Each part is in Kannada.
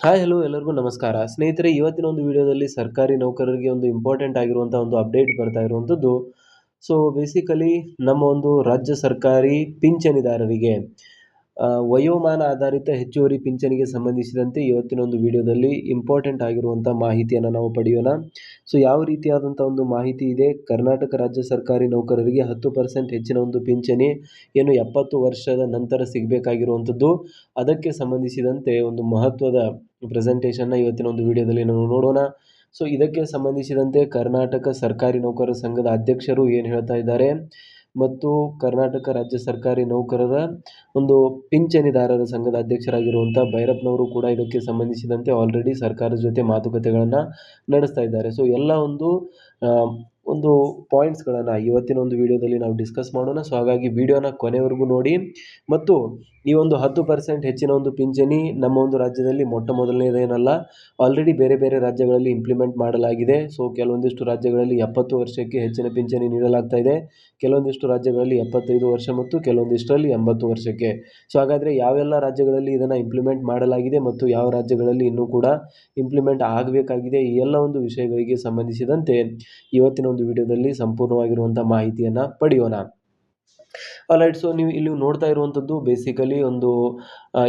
ಹಾಯ್ ಹಲೋ ಎಲ್ಲರಿಗೂ ನಮಸ್ಕಾರ ಸ್ನೇಹಿತರೆ. ಇವತ್ತಿನ ಒಂದು ವಿಡಿಯೋದಲ್ಲಿ ಸರ್ಕಾರಿ ನೌಕರರಿಗೆ ಒಂದು ಇಂಪಾರ್ಟೆಂಟ್ ಆಗಿರುವಂಥ ಒಂದು ಅಪ್ಡೇಟ್ ಬರ್ತಾ ಇರುವಂಥದ್ದು. ಸೊ ಬೇಸಿಕಲಿ ನಮ್ಮ ಒಂದು ರಾಜ್ಯ ಸರ್ಕಾರಿ ಪಿಂಚಣಿದಾರರಿಗೆ ವಯೋಮಾನ ಆಧಾರಿತ ಹೆಚ್ಚುವರಿ ಪಿಂಚಣಿಗೆ ಸಂಬಂಧಿಸಿದಂತೆ ಇವತ್ತಿನ ಒಂದು ವಿಡಿಯೋದಲ್ಲಿ ಇಂಪಾರ್ಟೆಂಟ್ ಆಗಿರುವಂಥ ಮಾಹಿತಿಯನ್ನು ನಾವು ಪಡೆಯೋಣ. ಸೊ ಯಾವ ರೀತಿಯಾದಂಥ ಒಂದು ಮಾಹಿತಿ ಇದೆ, ಕರ್ನಾಟಕ ರಾಜ್ಯ ಸರ್ಕಾರಿ ನೌಕರರಿಗೆ 10% ಹೆಚ್ಚಿನ ಒಂದು ಪಿಂಚಣಿ ಏನು 70 ವರ್ಷದ ನಂತರ ಸಿಗಬೇಕಾಗಿರುವಂಥದ್ದು, ಅದಕ್ಕೆ ಸಂಬಂಧಿಸಿದಂತೆ ಒಂದು ಮಹತ್ವದ ಪ್ರೆಸೆಂಟೇಷನ್ನ ಇವತ್ತಿನ ಒಂದು ವಿಡಿಯೋದಲ್ಲಿ ನಾವು ನೋಡೋಣ. ಸೊ ಇದಕ್ಕೆ ಸಂಬಂಧಿಸಿದಂತೆ ಕರ್ನಾಟಕ ಸರ್ಕಾರಿ ನೌಕರರ ಸಂಘದ ಅಧ್ಯಕ್ಷರು ಏನು ಹೇಳ್ತಾ ಇದ್ದಾರೆ ಮತ್ತು ಕರ್ನಾಟಕ ರಾಜ್ಯ ಸರ್ಕಾರಿ ನೌಕರರ ಒಂದು ಪಿಂಚಣಿದಾರರ ಸಂಘದ ಅಧ್ಯಕ್ಷರಾಗಿರುವಂಥ ಭೈರಪ್ಪನವರು ಕೂಡ ಇದಕ್ಕೆ ಸಂಬಂಧಿಸಿದಂತೆ ಆಲ್ರೆಡಿ ಸರ್ಕಾರದ ಜೊತೆ ಮಾತುಕತೆಗಳನ್ನು ನಡೆಸ್ತಾ ಇದ್ದಾರೆ. ಸೊ ಎಲ್ಲ ಒಂದು ಪಾಯಿಂಟ್ಸ್ಗಳನ್ನು ಇವತ್ತಿನ ಒಂದು ವಿಡಿಯೋದಲ್ಲಿ ನಾವು ಡಿಸ್ಕಸ್ ಮಾಡೋಣ. ಸೊ ಹಾಗಾಗಿ ವಿಡಿಯೋನ ಕೊನೆವರೆಗೂ ನೋಡಿ. ಮತ್ತು ಈ ಒಂದು 10% ಹೆಚ್ಚಿನ ಒಂದು ಪಿಂಚಣಿ ನಮ್ಮ ಒಂದು ರಾಜ್ಯದಲ್ಲಿ ಮೊಟ್ಟ ಮೊದಲನೇದೇನಲ್ಲ, ಆಲ್ರೆಡಿ ಬೇರೆ ಬೇರೆ ರಾಜ್ಯಗಳಲ್ಲಿ ಇಂಪ್ಲಿಮೆಂಟ್ ಮಾಡಲಾಗಿದೆ. ಸೊ ಕೆಲವೊಂದಿಷ್ಟು ರಾಜ್ಯಗಳಲ್ಲಿ 70 ವರ್ಷಕ್ಕೆ ಹೆಚ್ಚಿನ ಪಿಂಚಣಿ ನೀಡಲಾಗ್ತಾ ಇದೆ, ಕೆಲವೊಂದಿಷ್ಟು ರಾಜ್ಯಗಳಲ್ಲಿ 75 ವರ್ಷ ಮತ್ತು ಕೆಲವೊಂದಿಷ್ಟರಲ್ಲಿ 80 ವರ್ಷಕ್ಕೆ. ಸೊ ಹಾಗಾದರೆ ಯಾವೆಲ್ಲ ರಾಜ್ಯಗಳಲ್ಲಿ ಇದನ್ನು ಇಂಪ್ಲಿಮೆಂಟ್ ಮಾಡಲಾಗಿದೆ ಮತ್ತು ಯಾವ ರಾಜ್ಯಗಳಲ್ಲಿ ಇನ್ನೂ ಕೂಡ ಇಂಪ್ಲಿಮೆಂಟ್ ಆಗಬೇಕಾಗಿದೆ, ಈ ಎಲ್ಲ ಒಂದು ವಿಷಯಗಳಿಗೆ ಸಂಬಂಧಿಸಿದಂತೆ ಇವತ್ತಿನ ಒಂದು ವಿಡಿಯೋದಲ್ಲಿ ಸಂಪೂರ್ಣವಾಗಿರುವಂಥ ಮಾಹಿತಿಯನ್ನು ಪಡೆಯೋಣ. ಆಲ್ರೈಟ್. ಸೊ ನೀವು ಇಲ್ಲಿ ನೋಡ್ತಾ ಇರುವಂಥದ್ದು ಬೇಸಿಕಲಿ ಒಂದು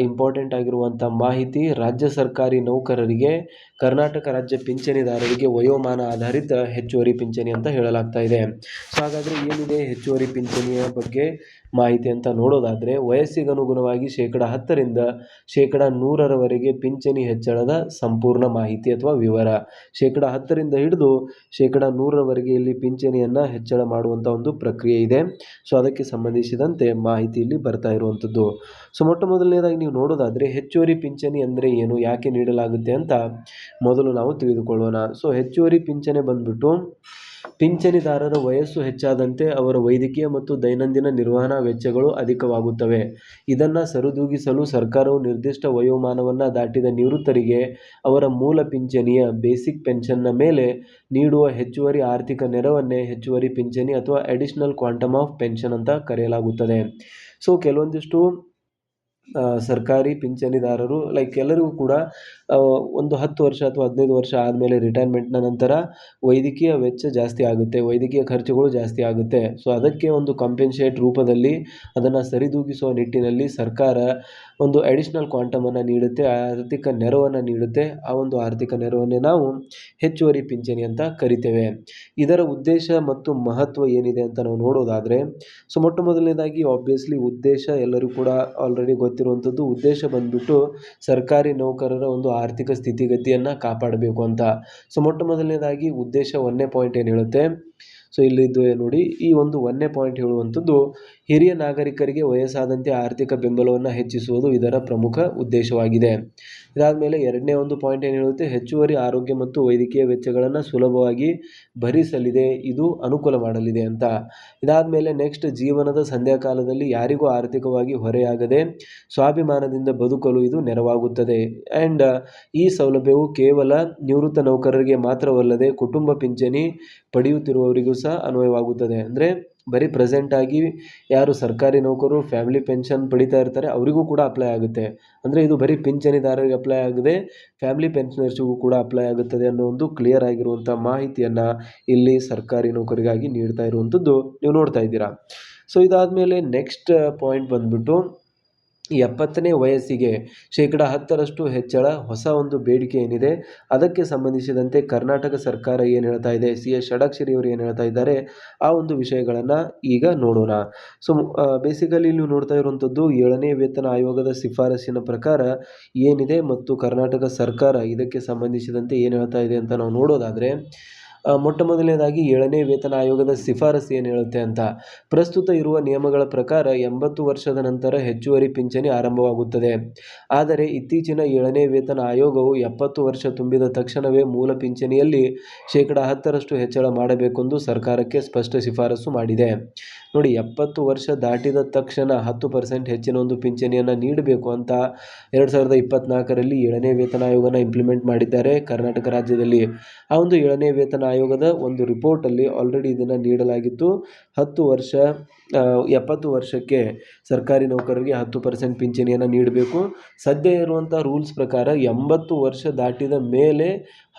ಇಂಪಾರ್ಟೆಂಟ್ ಆಗಿರುವಂಥ ಮಾಹಿತಿ. ರಾಜ್ಯ ಸರ್ಕಾರಿ ನೌಕರರಿಗೆ ಕರ್ನಾಟಕ ರಾಜ್ಯ ಪಿಂಚಣಿದಾರರಿಗೆ ವಯೋಮಾನ ಆಧಾರಿತ ಹೆಚ್ಚುವರಿ ಪಿಂಚಣಿ ಅಂತ ಹೇಳಲಾಗ್ತಾ ಇದೆ. ಸೊ ಹಾಗಾದರೆ ಏನಿದೆ ಹೆಚ್ಚುವರಿ ಪಿಂಚಣಿಯ ಬಗ್ಗೆ ಮಾಹಿತಿ ಅಂತ ನೋಡೋದಾದರೆ, ವಯಸ್ಸಿಗನುಗುಣವಾಗಿ 10% 100% ಪಿಂಚಣಿ ಹೆಚ್ಚಳದ ಸಂಪೂರ್ಣ ಮಾಹಿತಿ ಅಥವಾ ವಿವರ. 10% ಹಿಡಿದು 100% ಇಲ್ಲಿ ಪಿಂಚಣಿಯನ್ನು ಹೆಚ್ಚಳ ಮಾಡುವಂಥ ಒಂದು ಪ್ರಕ್ರಿಯೆ ಇದೆ. ಸೊ ಅದಕ್ಕೆ ಸಂಬಂಧಿಸಿದಂತೆ ಮಾಹಿತಿ ಇಲ್ಲಿ ಬರ್ತಾ ಇರುವಂಥದ್ದು. ಸೊ ಮೊಟ್ಟ ಮೊದಲನೇದಾಗಿ ನೀವು ನೋಡೋದಾದರೆ ಹೆಚ್ಚುವರಿ ಪಿಂಚಣಿ ಅಂದರೆ ಏನು, ಯಾಕೆ ನೀಡಲಾಗುತ್ತೆ ಅಂತ ಮೊದಲು ನಾವು ತಿಳಿದುಕೊಳ್ಳೋಣ. ಸೊ ಹೆಚ್ಚುವರಿ ಪಿಂಚಣಿ ಬಂದ್ಬಿಟ್ಟು ಪಿಂಚಣಿದಾರರ ವಯಸ್ಸು ಹೆಚ್ಚಾದಂತೆ ಅವರ ವೈದ್ಯಕೀಯ ಮತ್ತು ದೈನಂದಿನ ನಿರ್ವಹಣಾ ವೆಚ್ಚಗಳು ಅಧಿಕವಾಗುತ್ತವೆ. ಇದನ್ನು ಸರಿದೂಗಿಸಲು ಸರ್ಕಾರವು ನಿರ್ದಿಷ್ಟ ವಯೋಮಾನವನ್ನು ದಾಟಿದ ನಿವೃತ್ತರಿಗೆ ಅವರ ಮೂಲ ಪಿಂಚಣಿಯ ಬೇಸಿಕ್ ಪೆನ್ಷನ್ನ ಮೇಲೆ ನೀಡುವ ಹೆಚ್ಚುವರಿ ಆರ್ಥಿಕ ನೆರವನ್ನೇ ಹೆಚ್ಚುವರಿ ಪಿಂಚಣಿ ಅಥವಾ ಅಡಿಷನಲ್ ಕ್ವಾಂಟಮ್ ಆಫ್ ಪೆನ್ಷನ್ ಅಂತ ಕರೆಯಲಾಗುತ್ತದೆ. ಸೊ ಕೆಲವೊಂದಿಷ್ಟು ಸರ್ಕಾರಿ ಪಿಂಚಣಿದಾರರು ಎಲ್ಲರಿಗೂ ಕೂಡ ಒಂದು 10 ವರ್ಷ ಅಥವಾ 15 ವರ್ಷ ಆದಮೇಲೆ ರಿಟೈರ್ಮೆಂಟ್ನ ನಂತರ ವೈದ್ಯಕೀಯ ವೆಚ್ಚ ಜಾಸ್ತಿ ಆಗುತ್ತೆ, ವೈದ್ಯಕೀಯ ಖರ್ಚುಗಳು ಜಾಸ್ತಿ ಆಗುತ್ತೆ. ಸೊ ಅದಕ್ಕೆ ಒಂದು ಕಾಂಪೆನ್ಸೇಟ್ ರೂಪದಲ್ಲಿ ಅದನ್ನು ಸರಿದೂಗಿಸುವ ನಿಟ್ಟಿನಲ್ಲಿ ಸರ್ಕಾರ ಒಂದು ಅಡಿಷನಲ್ ಕ್ವಾಂಟಮನ್ನು ನೀಡುತ್ತೆ, ಆರ್ಥಿಕ ನೆರವನ್ನು ನೀಡುತ್ತೆ. ಆ ಒಂದು ಆರ್ಥಿಕ ನೆರವನ್ನೇ ನಾವು ಹೆಚ್ಚುವರಿ ಪಿಂಚಣಿ ಅಂತ ಕರಿತೇವೆ. ಇದರ ಉದ್ದೇಶ ಮತ್ತು ಮಹತ್ವ ಏನಿದೆ ಅಂತ ನಾವು ನೋಡೋದಾದರೆ, ಸೊ ಮೊಟ್ಟ ಮೊದಲನೇದಾಗಿ ಆಬ್ವಿಯಸ್ಲಿ ಉದ್ದೇಶ ಎಲ್ಲರಿಗೂ ಕೂಡ ಆಲ್ರೆಡಿ ಗೊತ್ತಿರುವಂಥದ್ದು. ಉದ್ದೇಶ ಬಂದ್ಬಿಟ್ಟು ಸರ್ಕಾರಿ ನೌಕರರ ಒಂದು ಆರ್ಥಿಕ ಸ್ಥಿತಿಗತಿಯನ್ನು ಕಾಪಾಡಬೇಕು ಅಂತ. ಸೊ ಮೊಟ್ಟ ಮೊದಲನೇದಾಗಿ ಉದ್ದೇಶ 1ನೇ ಪಾಯಿಂಟ್ ಏನು ಹೇಳುತ್ತೆ, ಸೊ ಇಲ್ಲಿದ್ದು ನೋಡಿ, ಈ ಒಂದು 1ನೇ ಪಾಯಿಂಟ್ ಹೇಳುವಂಥದ್ದು ಹಿರಿಯ ನಾಗರಿಕರಿಗೆ ವಯಸ್ಸಾದಂತೆ ಆರ್ಥಿಕ ಬೆಂಬಲವನ್ನು ಹೆಚ್ಚಿಸುವುದು ಇದರ ಪ್ರಮುಖ ಉದ್ದೇಶವಾಗಿದೆ. ಇದಾದಮೇಲೆ 2ನೇ ಒಂದು ಪಾಯಿಂಟ್ ಏನು ಹೇಳುತ್ತೆ, ಹೆಚ್ಚುವರಿ ಆರೋಗ್ಯ ಮತ್ತು ವೈದ್ಯಕೀಯ ವೆಚ್ಚಗಳನ್ನು ಸುಲಭವಾಗಿ ಭರಿಸಲಿದೆ, ಇದು ಅನುಕೂಲ ಮಾಡಲಿದೆ ಅಂತ. ಇದಾದಮೇಲೆ ನೆಕ್ಸ್ಟ್, ಜೀವನದ ಸಂಧ್ಯಾಕಾಲದಲ್ಲಿ ಯಾರಿಗೂ ಆರ್ಥಿಕವಾಗಿ ಹೊರೆಯಾಗದೆ ಸ್ವಾಭಿಮಾನದಿಂದ ಬದುಕಲು ಇದು ನೆರವಾಗುತ್ತದೆ. ಆ್ಯಂಡ್ ಈ ಸೌಲಭ್ಯವು ಕೇವಲ ನಿವೃತ್ತ ನೌಕರರಿಗೆ ಮಾತ್ರವಲ್ಲದೆ ಕುಟುಂಬ ಪಿಂಚಣಿ ಪಡೆಯುತ್ತಿರುವವರಿಗೂ ಸಹ ಅನ್ವಯವಾಗುತ್ತದೆ. ಅಂದರೆ ಬರೀ ಪ್ರೆಸೆಂಟಾಗಿ ಯಾರು ಸರ್ಕಾರಿ ನೌಕರರು ಫ್ಯಾಮಿಲಿ ಪೆನ್ಷನ್ ಪಡಿತಾ ಇರ್ತಾರೆ ಅವರಿಗೂ ಕೂಡ ಅಪ್ಲೈ ಆಗುತ್ತೆ. ಅಂದರೆ ಇದು ಬರೀ ಪಿಂಚಣಿದಾರರಿಗೆ ಅಪ್ಲೈ ಆಗದೆ ಫ್ಯಾಮಿಲಿ ಪೆನ್ಷನರ್ಸ್ಗೂ ಕೂಡ ಅಪ್ಲೈ ಆಗುತ್ತದೆ ಅನ್ನೋ ಒಂದು ಕ್ಲಿಯರ್ ಆಗಿರುವಂಥ ಮಾಹಿತಿಯನ್ನು ಇಲ್ಲಿ ಸರ್ಕಾರಿ ನೌಕರಿಗಾಗಿ ನೀಡ್ತಾ ಇರುವಂಥದ್ದು ನೀವು ನೋಡ್ತಾ ಇದ್ದೀರಾ. ಸೊ ಇದಾದಮೇಲೆ ನೆಕ್ಸ್ಟ್ ಪಾಯಿಂಟ್ ಬಂದ್ಬಿಟ್ಟು 70ನೇ ವಯಸ್ಸಿಗೆ 10% ಹೆಚ್ಚಳ ಹೊಸ ಒಂದು ಬೇಡಿಕೆ ಏನಿದೆ ಅದಕ್ಕೆ ಸಂಬಂಧಿಸಿದಂತೆ ಕರ್ನಾಟಕ ಸರ್ಕಾರ ಏನು ಹೇಳ್ತಾ ಇದೆ, CS ಷಡಕ್ಷರಿ ಅವರು ಏನು ಹೇಳ್ತಾ ಇದ್ದಾರೆ, ಆ ಒಂದು ವಿಷಯಗಳನ್ನು ಈಗ ನೋಡೋಣ. ಸೊ ಬೇಸಿಕಲಿ ನೀವು ನೋಡ್ತಾ ಇರುವಂಥದ್ದು 7ನೇ ವೇತನ ಆಯೋಗದ ಶಿಫಾರಸಿನ ಪ್ರಕಾರ ಏನಿದೆ ಮತ್ತು ಕರ್ನಾಟಕ ಸರ್ಕಾರ ಇದಕ್ಕೆ ಸಂಬಂಧಿಸಿದಂತೆ ಏನು ಹೇಳ್ತಾ ಇದೆ ಅಂತ ನಾವು ನೋಡೋದಾದರೆ, ಮೊಟ್ಟ ಮೊದಲನೇದಾಗಿ 7ನೇ ವೇತನ ಆಯೋಗದ ಶಿಫಾರಸು ಏನು ಹೇಳುತ್ತೆ ಅಂತ, ಪ್ರಸ್ತುತ ಇರುವ ನಿಯಮಗಳ ಪ್ರಕಾರ 80 ವರ್ಷದ ನಂತರ ಹೆಚ್ಚುವರಿ ಪಿಂಚಣಿ ಆರಂಭವಾಗುತ್ತದೆ. ಆದರೆ ಇತ್ತೀಚಿನ 7ನೇ ವೇತನ ಆಯೋಗವು 70 ವರ್ಷ ತುಂಬಿದ ತಕ್ಷಣವೇ ಮೂಲ ಪಿಂಚಣಿಯಲ್ಲಿ 10% ಹೆಚ್ಚಳ ಮಾಡಬೇಕೆಂದು ಸರ್ಕಾರಕ್ಕೆ ಸ್ಪಷ್ಟ ಶಿಫಾರಸು ಮಾಡಿದೆ. ನೋಡಿ, 70 ವರ್ಷ ದಾಟಿದ ತಕ್ಷಣ 10% ಹೆಚ್ಚಿನ ಒಂದು ಪಿಂಚಣಿಯನ್ನು ನೀಡಬೇಕು ಅಂತ 2024ರಲ್ಲಿ 7ನೇ ವೇತನ ಆಯೋಗನ ಇಂಪ್ಲಿಮೆಂಟ್ ಮಾಡಿದ್ದಾರೆ ಕರ್ನಾಟಕ ರಾಜ್ಯದಲ್ಲಿ. ಆ ಒಂದು 7ನೇ ವೇತನ ಆಯೋಗದ ಒಂದು ರಿಪೋರ್ಟಲ್ಲಿ ಆಲ್ರೆಡಿ ಇದನ್ನು ನೀಡಲಾಗಿತ್ತು. 10 ವರ್ಷ 70 ವರ್ಷಕ್ಕೆ ಸರ್ಕಾರಿ ನೌಕರರಿಗೆ 10% ಪಿಂಚಣಿಯನ್ನು ನೀಡಬೇಕು. ಸದ್ಯ ಇರುವಂಥ ರೂಲ್ಸ್ ಪ್ರಕಾರ 80 ವರ್ಷ ದಾಟಿದ ಮೇಲೆ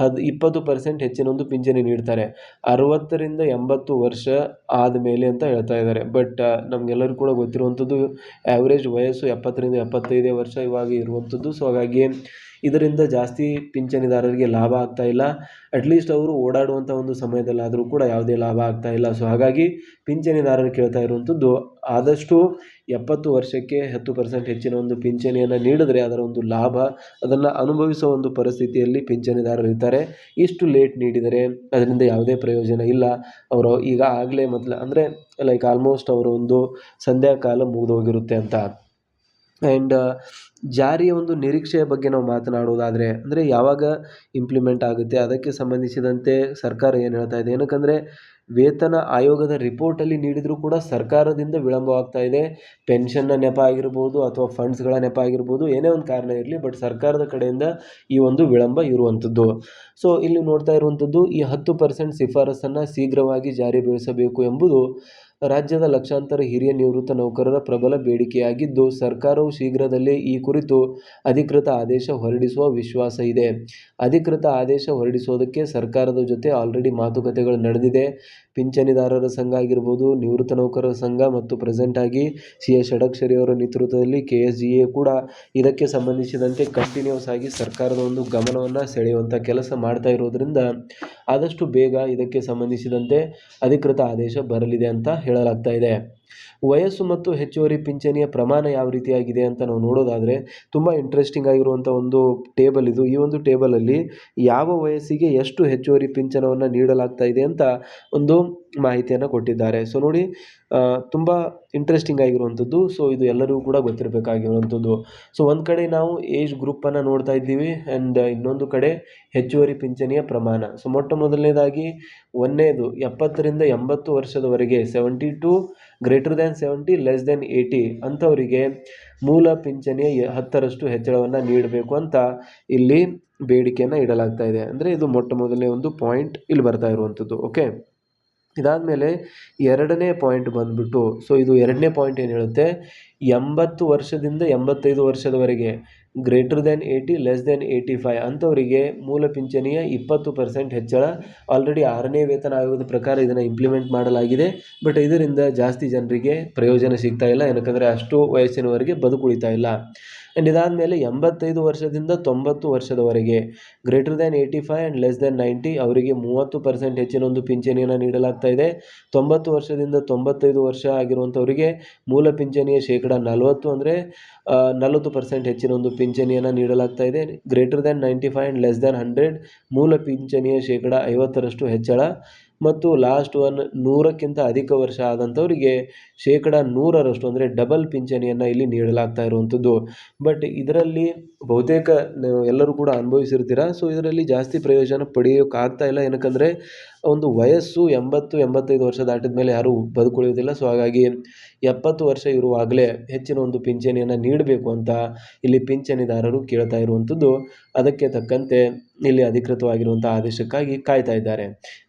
20% ಹೆಚ್ಚಿನ ಒಂದು ಪಿಂಚಣಿ ನೀಡ್ತಾರೆ. 60ರಿಂದ 80 ವರ್ಷ ಆದಮೇಲೆ ಅಂತ ಹೇಳ್ತಾ ಇದ್ದಾರೆ. ಬಟ್ ನಮಗೆಲ್ಲರಿಗೂ ಕೂಡ ಗೊತ್ತಿರುವಂಥದ್ದು ಆ್ಯಾವ್ರೇಜ್ ವಯಸ್ಸು 70ರಿಂದ 75 ವರ್ಷ ಇವಾಗ ಇರುವಂಥದ್ದು. ಸೊ ಹಾಗಾಗಿ ಇದರಿಂದ ಜಾಸ್ತಿ ಪಿಂಚಣಿದಾರರಿಗೆ ಲಾಭ ಆಗ್ತಾ ಇಲ್ಲ. ಅಟ್ಲೀಸ್ಟ್ ಅವರು ಓಡಾಡುವಂಥ ಒಂದು ಸಮಯದಲ್ಲಾದರೂ ಕೂಡ ಯಾವುದೇ ಲಾಭ ಆಗ್ತಾ ಇಲ್ಲ. ಸೊ ಹಾಗಾಗಿ ಪಿಂಚಣಿದಾರರು ಕೇಳ್ತಾ ಇರುವಂಥದ್ದು ಆದಷ್ಟು 70 ವರ್ಷಕ್ಕೆ 10% ಹೆಚ್ಚಿನ ಒಂದು ಪಿಂಚಣಿಯನ್ನು ನೀಡಿದ್ರೆ ಅದರ ಒಂದು ಲಾಭ ಅದನ್ನು ಅನುಭವಿಸುವ ಒಂದು ಪರಿಸ್ಥಿತಿಯಲ್ಲಿ ಪಿಂಚಣಿದಾರರು ಇರ್ತಾರೆ. ಇಷ್ಟು ಲೇಟ್ ನೀಡಿದರೆ ಅದರಿಂದ ಯಾವುದೇ ಪ್ರಯೋಜನ ಇಲ್ಲ. ಅವರು ಈಗ ಆಗಲೇ ಅಂದರೆ ಲೈಕ್ ಆಲ್ಮೋಸ್ಟ್ ಅವರ ಒಂದು ಸಂಧ್ಯಾ ಕಾಲ ಮುಗಿದೋಗಿರುತ್ತೆ ಅಂತ. ಆ್ಯಂಡ್ ಜಾರಿಯ ಒಂದು ನಿರೀಕ್ಷೆಯ ಬಗ್ಗೆ ನಾವು ಮಾತನಾಡುವುದಾದರೆ ಅಂದರೆ ಯಾವಾಗ ಇಂಪ್ಲಿಮೆಂಟ್ ಆಗುತ್ತೆ ಅದಕ್ಕೆ ಸಂಬಂಧಿಸಿದಂತೆ ಸರ್ಕಾರ ಏನು ಹೇಳ್ತಾ ಇದೆ, ಏನಕ್ಕಂದರೆ ವೇತನ ಆಯೋಗದ ರಿಪೋರ್ಟಲ್ಲಿ ನೀಡಿದರೂ ಕೂಡ ಸರ್ಕಾರದಿಂದ ವಿಳಂಬವಾಗ್ತಾ ಇದೆ. ಪೆನ್ಷನ್ನ ನೆಪ ಆಗಿರ್ಬೋದು ಅಥವಾ ಫಂಡ್ಸ್ಗಳ ನೆಪ ಆಗಿರ್ಬೋದು, ಏನೇ ಒಂದು ಕಾರಣ ಇರಲಿ, ಬಟ್ ಸರ್ಕಾರದ ಕಡೆಯಿಂದ ಈ ಒಂದು ವಿಳಂಬ ಇರುವಂಥದ್ದು. ಸೊ ಇಲ್ಲಿ ನೋಡ್ತಾ ಇರುವಂಥದ್ದು ಈ 10% ಶಿಫಾರಸನ್ನು ಶೀಘ್ರವಾಗಿ ಜಾರಿಗೊಳಿಸಬೇಕು ಎಂಬುದು ರಾಜ್ಯದ ಲಕ್ಷಾಂತರ ಹಿರಿಯ ನಿವೃತ್ತ ನೌಕರರ ಪ್ರಬಲ ಬೇಡಿಕೆಯಾಗಿದ್ದು, ಸರ್ಕಾರವು ಶೀಘ್ರದಲ್ಲೇ ಈ ಕುರಿತು ಅಧಿಕೃತ ಆದೇಶ ಹೊರಡಿಸುವ ವಿಶ್ವಾಸ ಇದೆ. ಅಧಿಕೃತ ಆದೇಶ ಹೊರಡಿಸೋದಕ್ಕೆ ಸರ್ಕಾರದ ಜೊತೆ ಆಲ್ರೆಡಿ ಮಾತುಕತೆಗಳು ನಡೆದಿದೆ. ಪಿಂಚಣಿದಾರರ ಸಂಘ ಆಗಿರ್ಬೋದು, ನಿವೃತ್ತ ನೌಕರರ ಸಂಘ ಮತ್ತು ಪ್ರೆಸೆಂಟ್ ಆಗಿ ಸಿ.ಎಸ್. ಷಡಕ್ಷರಿ ಅವರ ನೇತೃತ್ವದಲ್ಲಿ KSGA ಕೂಡ ಇದಕ್ಕೆ ಸಂಬಂಧಿಸಿದಂತೆ ಕಂಟಿನ್ಯೂಸ್ ಆಗಿ ಸರ್ಕಾರದ ಒಂದು ಗಮನವನ್ನು ಸೆಳೆಯುವಂಥ ಕೆಲಸ ಮಾಡ್ತಾ ಇರೋದ್ರಿಂದ ಆದಷ್ಟು ಬೇಗ ಇದಕ್ಕೆ ಸಂಬಂಧಿಸಿದಂತೆ ಅಧಿಕೃತ ಆದೇಶ ಬರಲಿದೆ ಅಂತ ಹೇಳಲಾಗ್ತಾ ಇದೆ. ವಯಸ್ಸು ಮತ್ತು ಹೆಚ್ಚುವರಿ ಪಿಂಚಣಿಯ ಪ್ರಮಾಣ ಯಾವ ರೀತಿಯಾಗಿದೆ ಅಂತ ನಾವು ನೋಡೋದಾದರೆ ತುಂಬ ಇಂಟ್ರೆಸ್ಟಿಂಗ್ ಆಗಿರುವಂಥ ಒಂದು ಟೇಬಲ್ ಇದು. ಈ ಒಂದು ಟೇಬಲಲ್ಲಿ ಯಾವ ವಯಸ್ಸಿಗೆ ಎಷ್ಟು ಹೆಚ್ಚುವರಿ ಪಿಂಚಣವನ್ನು ನೀಡಲಾಗ್ತಾ ಇದೆ ಅಂತ ಒಂದು ಮಾಹಿತಿಯನ್ನು ಕೊಟ್ಟಿದ್ದಾರೆ. ಸೊ ನೋಡಿ, ತುಂಬ ಇಂಟ್ರೆಸ್ಟಿಂಗ್ ಆಗಿರುವಂಥದ್ದು. ಸೊ ಇದು ಎಲ್ಲರಿಗೂ ಕೂಡ ಗೊತ್ತಿರಬೇಕಾಗಿರುವಂಥದ್ದು. ಸೊ ಒಂದು ಕಡೆ ನಾವು ಏಜ್ ಗ್ರೂಪನ್ನು ನೋಡ್ತಾ ಇದ್ದೀವಿ ಆ್ಯಂಡ್ ಇನ್ನೊಂದು ಕಡೆ ಹೆಚ್ಚುವರಿ ಪಿಂಚಣಿಯ ಪ್ರಮಾಣ. ಸೊ ಮೊಟ್ಟ ಮೊದಲನೇದಾಗಿ 70ರಿಂದ 80 ವರ್ಷದವರೆಗೆ 70 ಟು >70 <80 ಅಂಥವರಿಗೆ ಮೂಲ ಪಿಂಚಣಿಯ 10% ಹೆಚ್ಚಳವನ್ನು ನೀಡಬೇಕು ಅಂತ ಇಲ್ಲಿ ಬೇಡಿಕೆಯನ್ನು ಇಡಲಾಗ್ತಾ ಇದೆ. ಅಂದರೆ ಇದು ಮೊಟ್ಟ ಮೊದಲನೇ ಒಂದು ಪಾಯಿಂಟ್ ಇಲ್ಲಿ ಬರ್ತಾ ಇರುವಂಥದ್ದು. ಓಕೆ, ಇದಾದಮೇಲೆ ಎರಡನೇ ಪಾಯಿಂಟ್ ಬಂದ್ಬಿಟ್ಟು, ಸೊ ಇದು ಎರಡನೇ ಪಾಯಿಂಟ್ ಏನು ಹೇಳುತ್ತೆ, 80 ವರ್ಷದಿಂದ 85 ವರ್ಷದವರೆಗೆ >80 <85 ಅಂಥವರಿಗೆ ಮೂಲ ಪಿಂಚಣಿಯ 20% ಹೆಚ್ಚಳ ಆಲ್ರೆಡಿ 6ನೇ ವೇತನ ಆಯೋಗದ ಪ್ರಕಾರ ಇದನ್ನು ಇಂಪ್ಲಿಮೆಂಟ್ ಮಾಡಲಾಗಿದೆ. ಬಟ್ ಇದರಿಂದ ಜಾಸ್ತಿ ಜನರಿಗೆ ಪ್ರಯೋಜನ ಸಿಗ್ತಾ ಇಲ್ಲ, ಏನಕ್ಕಂದರೆ ಅಷ್ಟು ವಯಸ್ಸಿನವರೆಗೆ ಬದುಕುಳಿತಾ ಇಲ್ಲ. ಆ್ಯಂಡ್ ಇದಾದಮೇಲೆ 85 ವರ್ಷದಿಂದ 90 ವರ್ಷದವರೆಗೆ >85 <90 ಅವರಿಗೆ 30% ಹೆಚ್ಚಿನ ಒಂದು ಪಿಂಚಣಿಯನ್ನು ನೀಡಲಾಗ್ತಾ ಇದೆ. 90 ವರ್ಷದಿಂದ 95 ವರ್ಷ ಆಗಿರುವಂಥವರಿಗೆ ಮೂಲ ಪಿಂಚಣಿಯ 40% ಅಂದರೆ 40% ಹೆಚ್ಚಿನ ಒಂದು ಪಿಂಚಣಿಯನ್ನು ನೀಡಲಾಗ್ತಾ ಇದೆ. >95 <100 ಮೂಲ ಪಿಂಚಣಿಯ 50% ಹೆಚ್ಚಳ. ಮತ್ತು ಲಾಸ್ಟ್ ಒನ್ 100ಕ್ಕಿಂತ ಅಧಿಕ ವರ್ಷ ಆದಂಥವರಿಗೆ 100% ಅಂದರೆ ಡಬಲ್ ಪಿಂಚಣಿಯನ್ನು ಇಲ್ಲಿ ನೀಡಲಾಗ್ತಾ ಇರುವಂಥದ್ದು. ಬಟ್ ಇದರಲ್ಲಿ ಬಹುತೇಕ ಎಲ್ಲರೂ ಕೂಡ ಅನುಭವಿಸಿರ್ತೀರ. ಸೊ ಇದರಲ್ಲಿ ಜಾಸ್ತಿ ಪ್ರಯೋಜನ ಪಡೆಯೋಕ್ಕಾಗ್ತಾ ಇಲ್ಲ, ಏನಕ್ಕಂದರೆ ಒಂದು ವಯಸ್ಸು 80-85 ವರ್ಷ ದಾಟಿದ ಮೇಲೆ ಯಾರೂ ಬದುಕುಳಿಯೋದಿಲ್ಲ. ಸೊ ಹಾಗಾಗಿ 70 ವರ್ಷ ಇರುವಾಗಲೇ ಹೆಚ್ಚಿನ ಒಂದು ಪಿಂಚಣಿಯನ್ನು ನೀಡಬೇಕು ಅಂತ ಇಲ್ಲಿ ಪಿಂಚಣಿದಾರರು ಕೇಳ್ತಾ ಇರುವಂಥದ್ದು. ಅದಕ್ಕೆ ತಕ್ಕಂತೆ ಇಲ್ಲಿ ಅಧಿಕೃತವಾಗಿರುವಂಥ ಆದೇಶಕ್ಕಾಗಿ ಕಾಯ್ತಾ ಇದ್ದಾರೆ.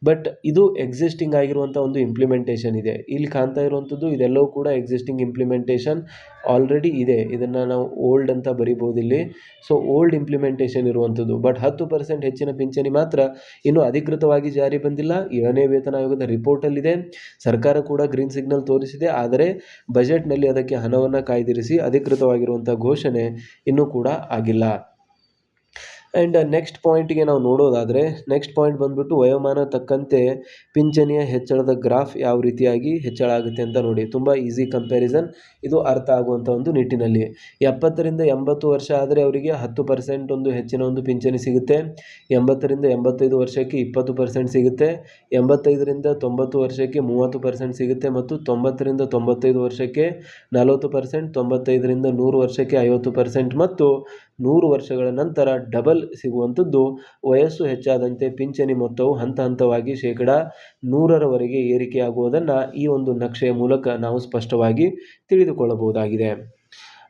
ಬಟ್ ಇದು ಎಕ್ಸಿಸ್ಟಿಂಗ್ ಆಗಿರುವಂಥ ಒಂದು ಇಂಪ್ಲಿಮೆಂಟೇಷನ್ ಇದೆ. ಇಲ್ಲಿ ಕಾಣ್ತಾ ಇರುವಂಥದ್ದು ಇದೆಲ್ಲವೂ ಕೂಡ ಎಕ್ಸಿಸ್ಟಿಂಗ್ ಇಂಪ್ಲಿಮೆಂಟೇಷನ್ ಆಲ್ರೆಡಿ ಇದೆ. ಇದನ್ನು ನಾವು ಓಲ್ಡ್ ಅಂತ ಬರಿಬೋದು ಇಲ್ಲಿ. ಸೊ ಓಲ್ಡ್ ಇಂಪ್ಲಿಮೆಂಟೇಷನ್ ಇರುವಂಥದ್ದು. ಬಟ್ 10% ಹೆಚ್ಚಿನ ಪಿಂಚಣಿ ಮಾತ್ರ ಇನ್ನೂ ಅಧಿಕೃತವಾಗಿ ಜಾರಿ ಬಂದಿಲ್ಲ. 7ನೇ ವೇತನ ಆಯೋಗದ ರಿಪೋರ್ಟಲ್ಲಿದೆ. ಸರ್ಕಾರ ಕೂಡ ಗ್ರೀನ್ ಸಿಗ್ನಲ್ ತೋರಿಸಿದೆ. ಆದರೆ ಬಜೆಟ್ನಲ್ಲಿ ಅದಕ್ಕೆ ಹಣವನ್ನು ಕಾಯ್ದಿರಿಸಿ ಅಧಿಕೃತವಾಗಿರುವಂಥ ಘೋಷಣೆ ಇನ್ನೂ ಕೂಡ ಆಗಿಲ್ಲ. ಆ್ಯಂಡ್ ನೆಕ್ಸ್ಟ್ ಪಾಯಿಂಟಿಗೆ ನಾವು ನೋಡೋದಾದರೆ, ನೆಕ್ಸ್ಟ್ ಪಾಯಿಂಟ್ ಬಂದ್ಬಿಟ್ಟು ವಯೋಮಾನ ತಕ್ಕಂತೆ ಪಿಂಚಣಿಯ ಹೆಚ್ಚಳದ ಗ್ರಾಫ್ ಯಾವ ರೀತಿಯಾಗಿ ಹೆಚ್ಚಳ ಆಗುತ್ತೆ ಅಂತ ನೋಡಿ. ತುಂಬ ಈಸಿ ಕಂಪ್ಯಾರಿಸನ್, ಇದು ಅರ್ಥ ಆಗುವಂಥ ಒಂದು ನಿಟ್ಟಿನಲ್ಲಿ. 70ರಿಂದ 80 ವರ್ಷ ಆದರೆ ಅವರಿಗೆ 10% ಒಂದು ಹೆಚ್ಚಿನ ಒಂದು ಪಿಂಚಣಿ ಸಿಗುತ್ತೆ. 80ರಿಂದ 85 ವರ್ಷಕ್ಕೆ 20% ಸಿಗುತ್ತೆ. 85ರಿಂದ 90 ವರ್ಷಕ್ಕೆ 30% ಸಿಗುತ್ತೆ. ಮತ್ತು 90ರಿಂದ 95 ವರ್ಷಕ್ಕೆ 40%, 95ರಿಂದ 100 ವರ್ಷಕ್ಕೆ 50% ಮತ್ತು 100 ವರ್ಷಗಳ ನಂತರ ಡಬಲ್ ಸಿಗುವಂಥದ್ದು. ವಯಸ್ಸು ಹೆಚ್ಚಾದಂತೆ ಪಿಂಚಣಿ ಮೊತ್ತವು ಹಂತ ಹಂತವಾಗಿ 100ರವರೆಗೆ ಏರಿಕೆಯಾಗುವುದನ್ನು ಈ ಒಂದು ನಕ್ಷೆಯ ಮೂಲಕ ನಾವು ಸ್ಪಷ್ಟವಾಗಿ ತಿಳಿದುಕೊಳ್ಳಬಹುದಾಗಿದೆ.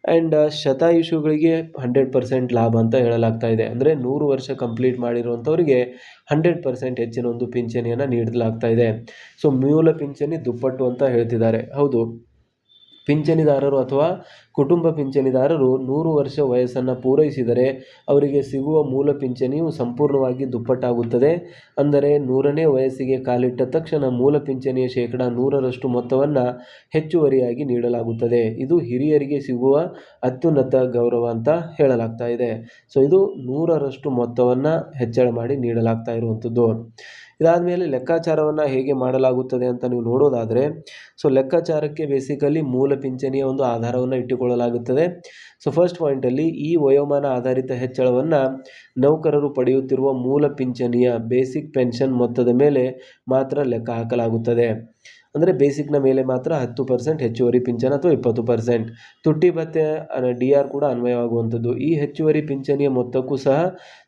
ಆ್ಯಂಡ್ ಶತಾಯುಷಿಗಳಿಗೆ 100% ಲಾಭ ಅಂತ ಹೇಳಲಾಗ್ತಾ ಇದೆ. ಅಂದರೆ 100 ವರ್ಷ ಕಂಪ್ಲೀಟ್ ಮಾಡಿರುವಂಥವರಿಗೆ 100% ಹೆಚ್ಚಿನ ಒಂದು ಪಿಂಚಣಿಯನ್ನು ನೀಡಲಾಗ್ತಾ ಇದೆ. ಸೊ ಮೂಲ ಪಿಂಚಣಿ ದುಪ್ಪಟ್ಟು ಅಂತ ಹೇಳ್ತಿದ್ದಾರೆ. ಹೌದು, ಪಿಂಚಣಿದಾರರು ಅಥವಾ ಕುಟುಂಬ ಪಿಂಚಣಿದಾರರು 100 ವರ್ಷ ವಯಸ್ಸನ್ನು ಪೂರೈಸಿದರೆ ಅವರಿಗೆ ಸಿಗುವ ಮೂಲ ಪಿಂಚಣಿಯು ಸಂಪೂರ್ಣವಾಗಿ ದುಪ್ಪಟ್ಟಾಗುತ್ತದೆ. ಅಂದರೆ 100ನೇ ವಯಸ್ಸಿಗೆ ಕಾಲಿಟ್ಟ ತಕ್ಷಣ ಮೂಲ ಪಿಂಚಣಿಯ 100% ಮೊತ್ತವನ್ನು ಹೆಚ್ಚುವರಿಯಾಗಿ ನೀಡಲಾಗುತ್ತದೆ. ಇದು ಹಿರಿಯರಿಗೆ ಸಿಗುವ ಅತ್ಯುನ್ನತ ಗೌರವ ಅಂತ ಹೇಳಲಾಗ್ತಾ ಇದೆ. ಸೊ ಇದು 100ರಷ್ಟು ಮೊತ್ತವನ್ನು ಹೆಚ್ಚಳ ಮಾಡಿ ನೀಡಲಾಗ್ತಾ ಇರುವಂಥದ್ದು. ಇದಾದ ಮೇಲೆ ಲೆಕ್ಕಾಚಾರವನ್ನು ಹೇಗೆ ಮಾಡಲಾಗುತ್ತದೆ ಅಂತ ನೀವು ನೋಡೋದಾದರೆ, ಸೊ ಲೆಕ್ಕಾಚಾರಕ್ಕೆ ಬೇಸಿಕಲಿ ಮೂಲ ಪಿಂಚಣಿಯ ಒಂದು ಆಧಾರವನ್ನು ಇಟ್ಟುಕೊಳ್ಳಲಾಗುತ್ತದೆ. ಸೊ ಫಸ್ಟ್ ಪಾಯಿಂಟಲ್ಲಿ ಈ ವಯೋಮಾನ ಆಧಾರಿತ ಹೆಚ್ಚಳವನ್ನು ನೌಕರರು ಪಡೆಯುತ್ತಿರುವ ಮೂಲ ಪಿಂಚಣಿಯ ಬೇಸಿಕ್ ಪೆನ್ಷನ್ ಮೊತ್ತದ ಮೇಲೆ ಮಾತ್ರ ಲೆಕ್ಕ ಹಾಕಲಾಗುತ್ತದೆ. ಅಂದರೆ ಬೇಸಿಕ್ನ ಮೇಲೆ ಮಾತ್ರ 10% ಹೆಚ್ಚುವರಿ ಪಿಂಚಣಿ ಅಥವಾ 20%. ತುಟ್ಟಿ ಭತ್ಯೆ DR ಕೂಡ ಅನ್ವಯವಾಗುವಂಥದ್ದು. ಈ ಹೆಚ್ಚುವರಿ ಪಿಂಚಣಿಯ ಮೊತ್ತಕ್ಕೂ ಸಹ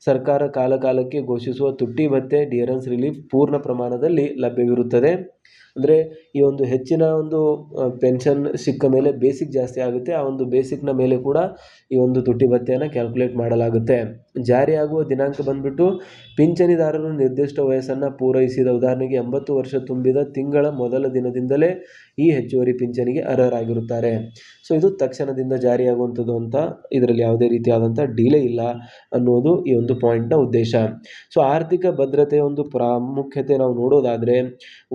ಸರ್ಕಾರ ಕಾಲಕಾಲಕ್ಕೆ ಘೋಷಿಸುವ ತುಟ್ಟಿ ಭತ್ಯೆ ಡಿಯರೆನ್ಸ್ ರಿಲೀಫ್ ಪೂರ್ಣ ಪ್ರಮಾಣದಲ್ಲಿ ಲಭ್ಯವಿರುತ್ತದೆ. ಅಂದರೆ ಈ ಒಂದು ಹೆಚ್ಚಿನ ಒಂದು ಪೆನ್ಷನ್ ಸಿಕ್ಕ ಮೇಲೆ ಬೇಸಿಕ್ ಜಾಸ್ತಿ ಆಗುತ್ತೆ. ಆ ಒಂದು ಬೇಸಿಕ್ನ ಮೇಲೆ ಕೂಡ ಈ ಒಂದು ತುಟ್ಟಿ ಭತ್ಯೆಯನ್ನು ಕ್ಯಾಲ್ಕುಲೇಟ್ ಮಾಡಲಾಗುತ್ತೆ. ಜಾರಿಯಾಗುವ ದಿನಾಂಕ ಬಂದುಬಿಟ್ಟು ಪಿಂಚಣಿದಾರರು ನಿರ್ದಿಷ್ಟ ವಯಸ್ಸನ್ನು ಪೂರೈಸಿದ, ಉದಾಹರಣೆಗೆ 80 ವರ್ಷ ತುಂಬಿದ ತಿಂಗಳ ಮೊದಲ ದಿನದಿಂದಲೇ ಈ ಹೆಚ್ಚುವರಿ ಪಿಂಚಣಿಗೆ ಅರ್ಹರಾಗಿರುತ್ತಾರೆ. ಸೊ ಇದು ತಕ್ಷಣದಿಂದ ಜಾರಿಯಾಗುವಂಥದ್ದು ಅಂತ, ಇದರಲ್ಲಿ ಯಾವುದೇ ರೀತಿಯಾದಂಥ ಡಿಲೇ ಇಲ್ಲ ಅನ್ನೋದು ಈ ಒಂದು ಪಾಯಿಂಟ್ನ ಉದ್ದೇಶ. ಸೊ ಆರ್ಥಿಕ ಭದ್ರತೆಯ ಒಂದು ಪ್ರಾಮುಖ್ಯತೆ ನಾವು ನೋಡೋದಾದರೆ,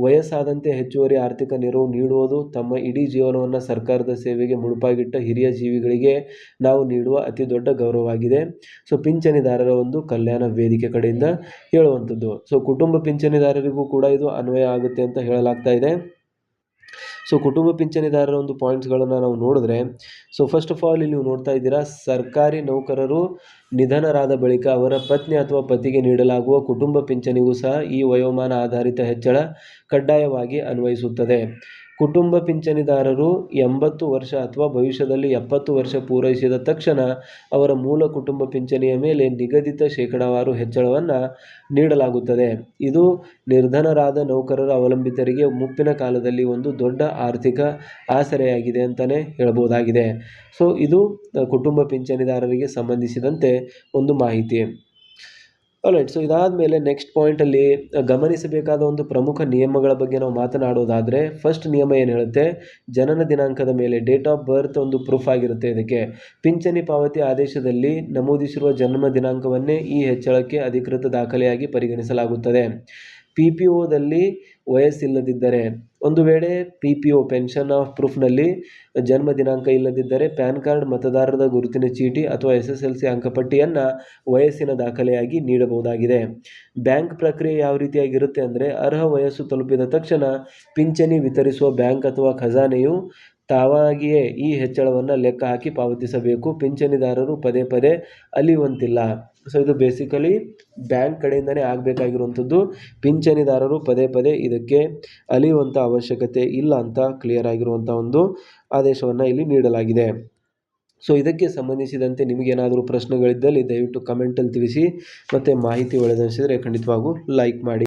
ವಯಸ್ಸಾದಂತೆ ಹೆಚ್ಚುವರಿ ಆರ್ಥಿಕ ನೆರವು ನೀಡುವುದು ತಮ್ಮ ಇಡೀ ಜೀವನವನ್ನು ಸರ್ಕಾರದ ಸೇವೆಗೆ ಮುಡುಪಾಗಿಟ್ಟ ಹಿರಿಯ ಜೀವಿಗಳಿಗೆ ನಾವು ನೀಡುವ ಅತಿ ದೊಡ್ಡ ಗೌರವವಾಗಿದೆ. ಸೊ ಪಿಂಚಣಿದಾರರ ಒಂದು ಕಲ್ಯಾಣ ವೇದಿಕೆ ಕಡೆಯಿಂದ ಹೇಳುವಂಥದ್ದು. ಸೊ ಕುಟುಂಬ ಪಿಂಚಣಿದಾರರಿಗೂ ಕೂಡ ಇದು ಅನ್ವಯ ಆಗುತ್ತೆ ಅಂತ ಹೇಳಲಾಗ್ತಾ ಇದೆ. ಸೊ ಕುಟುಂಬ ಪಿಂಚಣಿದಾರರ ಒಂದು ಪಾಯಿಂಟ್ಸ್ಗಳನ್ನು ನಾವು ನೋಡಿದ್ರೆ, ಸೊ ಫಸ್ಟ್ ಆಫ್ ಆಲ್ ಇಲ್ಲಿ ನೀವು ನೋಡ್ತಾ ಇದ್ದೀರಾ, ಸರ್ಕಾರಿ ನೌಕರರು ನಿಧನರಾದ ಬಳಿಕ ಅವರ ಪತ್ನಿ ಅಥವಾ ಪತಿಗೆ ನೀಡಲಾಗುವ ಕುಟುಂಬ ಪಿಂಚಣಿಗೂ ಸಹ ಈ ವಯೋಮಾನ ಆಧಾರಿತ ಹೆಚ್ಚಳ ಕಡ್ಡಾಯವಾಗಿ ಅನ್ವಯಿಸುತ್ತದೆ. ಕುಟುಂಬ ಪಿಂಚಣಿದಾರರು 80 ವರ್ಷ ಅಥವಾ ಭವಿಷ್ಯದಲ್ಲಿ 70 ವರ್ಷ ಪೂರೈಸಿದ ತಕ್ಷಣ ಅವರ ಮೂಲ ಕುಟುಂಬ ಪಿಂಚಣಿಯ ಮೇಲೆ ನಿಗದಿತ ಶೇಕಡಾವಾರು ಹೆಚ್ಚಳವನ್ನು ನೀಡಲಾಗುತ್ತದೆ. ಇದು ನಿರ್ಧನರಾದ ನೌಕರರ ಅವಲಂಬಿತರಿಗೆ ಮುಪ್ಪಿನ ಕಾಲದಲ್ಲಿ ಒಂದು ದೊಡ್ಡ ಆರ್ಥಿಕ ಆಸರೆಯಾಗಿದೆ ಅಂತಲೇ ಹೇಳ್ಬೋದಾಗಿದೆ. ಸೊ ಇದು ಕುಟುಂಬ ಪಿಂಚಣಿದಾರರಿಗೆ ಸಂಬಂಧಿಸಿದಂತೆ ಒಂದು ಮಾಹಿತಿ. ಆಲ್ರೈಟ್. ಸೊ ಇದಾದ ಮೇಲೆ ನೆಕ್ಸ್ಟ್ ಪಾಯಿಂಟಲ್ಲಿ ಗಮನಿಸಬೇಕಾದ ಒಂದು ಪ್ರಮುಖ ನಿಯಮಗಳ ಬಗ್ಗೆ ನಾವು ಮಾತನಾಡೋದಾದರೆ, ಫಸ್ಟ್ ನಿಯಮ ಏನು ಹೇಳುತ್ತೆ, ಜನನ ದಿನಾಂಕದ ಮೇಲೆ ಡೇಟ್ ಆಫ್ ಬರ್ತ್ ಒಂದು ಪ್ರೂಫ್ ಆಗಿರುತ್ತೆ. ಇದಕ್ಕೆ ಪಿಂಚಣಿ ಪಾವತಿ ಆದೇಶದಲ್ಲಿ ನಮೂದಿಸಿರುವ ಜನ್ಮ ದಿನಾಂಕವನ್ನೇ ಈ ಹೆಚ್ಚಳಕ್ಕೆ ಅಧಿಕೃತ ದಾಖಲೆಯಾಗಿ ಪರಿಗಣಿಸಲಾಗುತ್ತದೆ. PPOದಲ್ಲಿ ವಯಸ್ಸಿಲ್ಲದಿದ್ದರೆ, ಒಂದು ವೇಳೆ PPO ಪೆನ್ಷನ್ ಆಫ್ ಪ್ರೂಫ್ನಲ್ಲಿ ಜನ್ಮ ದಿನಾಂಕ ಇಲ್ಲದಿದ್ದರೆ ಪ್ಯಾನ್ ಕಾರ್ಡ್, ಮತದಾರರ ಗುರುತಿನ ಚೀಟಿ ಅಥವಾ SSLC ಅಂಕಪಟ್ಟಿಯನ್ನು ವಯಸ್ಸಿನ ದಾಖಲೆಯಾಗಿ ನೀಡಬಹುದಾಗಿದೆ. ಬ್ಯಾಂಕ್ ಪ್ರಕ್ರಿಯೆ ಯಾವ ರೀತಿಯಾಗಿರುತ್ತೆ ಅಂದರೆ, ಅರ್ಹ ವಯಸ್ಸು ತಲುಪಿದ ತಕ್ಷಣ ಪಿಂಚಣಿ ವಿತರಿಸುವ ಬ್ಯಾಂಕ್ ಅಥವಾ ಖಜಾನೆಯು ತಾವಾಗಿಯೇ ಈ ಹೆಚ್ಚಳವನ್ನು ಲೆಕ್ಕ ಹಾಕಿ ಪಾವತಿಸಬೇಕು. ಪಿಂಚಣಿದಾರರು ಪದೇ ಪದೇ ಅಲಿಯುವಂತಿಲ್ಲ. ಸೊ ಇದು ಬೇಸಿಕಲಿ ಬ್ಯಾಂಕ್ ಕಡೆಯಿಂದನೇ ಆಗಬೇಕಾಗಿರುವಂಥದ್ದು. ಪಿಂಚಣಿದಾರರು ಪದೇ ಪದೇ ಇದಕ್ಕೆ ಅಲಿಯುವಂಥ ಅವಶ್ಯಕತೆ ಇಲ್ಲ ಅಂತ ಕ್ಲಿಯರ್ ಆಗಿರುವಂಥ ಒಂದು ಆದೇಶವನ್ನು ಇಲ್ಲಿ ನೀಡಲಾಗಿದೆ. ಸೊ ಇದಕ್ಕೆ ಸಂಬಂಧಿಸಿದಂತೆ ನಿಮಗೇನಾದರೂ ಪ್ರಶ್ನೆಗಳಿದ್ದಲ್ಲಿ ದಯವಿಟ್ಟು ಕಮೆಂಟಲ್ಲಿ ತಿಳಿಸಿ. ಮತ್ತು ಮಾಹಿತಿ ಒಳ್ಳೆಯದನಿಸಿದರೆ ಖಂಡಿತವಾಗೂ ಲೈಕ್ ಮಾಡಿ.